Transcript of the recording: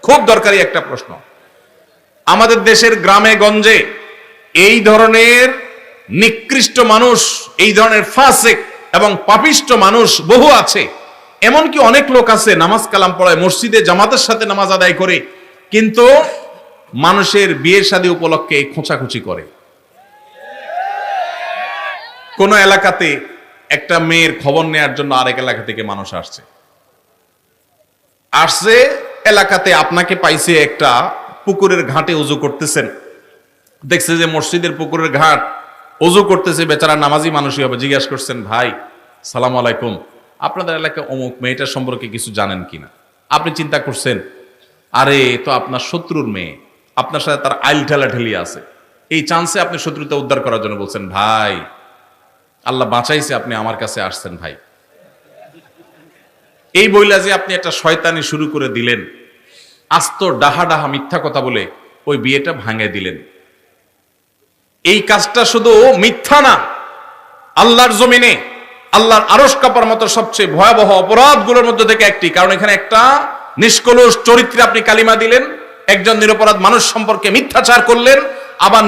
খুব দরকারি একটা প্রশ্ন। আমাদের দেশের গ্রামে গঞ্জে এই ধরনের নিকৃষ্ট মানুষ, এই ধরনের ফাসিক এবং পাপিষ্ট মানুষ বহু আছে। এমনকি অনেক লোক আছে নামাজ কালাম পড়ায়, মসজিদে জামাতের সাথে নামাজ আদায় করে, কিন্তু মানুষের বিয়ে শাদী উপলক্ষে খোঁচাখুচি করে। কোন এলাকাতে একটা মেয়ের খবর নেয়ার জন্য আরেক এলাকা থেকে মানুষ আসছে, এলাকাতে আপনাকে পাইছে একটা পুকুরের ঘাটে উজু করতেছেন, দেখছে যে মসজিদের পুকুরের ঘাট উজু করতেছে, বেচারা নামাজি মানুষই হবে। জিজ্ঞাসা করছেন, ভাই সালাম আলাইকুম, আপনাদের এলাকায় অমুক মেয়েটার সম্পর্কে কিছু জানেন কিনা? আপনি চিন্তা করছেন, আরে তো আপনার শত্রুর মেয়ে, আপনার সাথে তার আইল ঠেলাঠেলি আছে। এই চান্সে আপনি শত্রুতা উদ্ধার করার জন্য বলছেন, ভাই আল্লাহ বাঁচাইছে, আপনি আমার কাছে আসছেন ভাই। এই বইলা যে আপনি একটা শয়তানি শুরু করে দিলেন, আস্ত ডাহা ডাহা মিথ্যা কথা বলে ওই বিয়েটা ভাঙে দিলেন। এই কাজটা শুধু মিথ্যা না, আল্লাহর জমিনে আল্লাহর আরশ কাঁপার মতো সবচেয়ে ভয়াবহ অপরাধগুলোর মধ্যে থেকে একটি। কারণ এখানে একটা নিষ্কলুষ চরিত্রে আপনি কালিমা দিলেন, একজন নিরপরাধ মানুষ সম্পর্কে মিথ্যাচার করলেন, আবার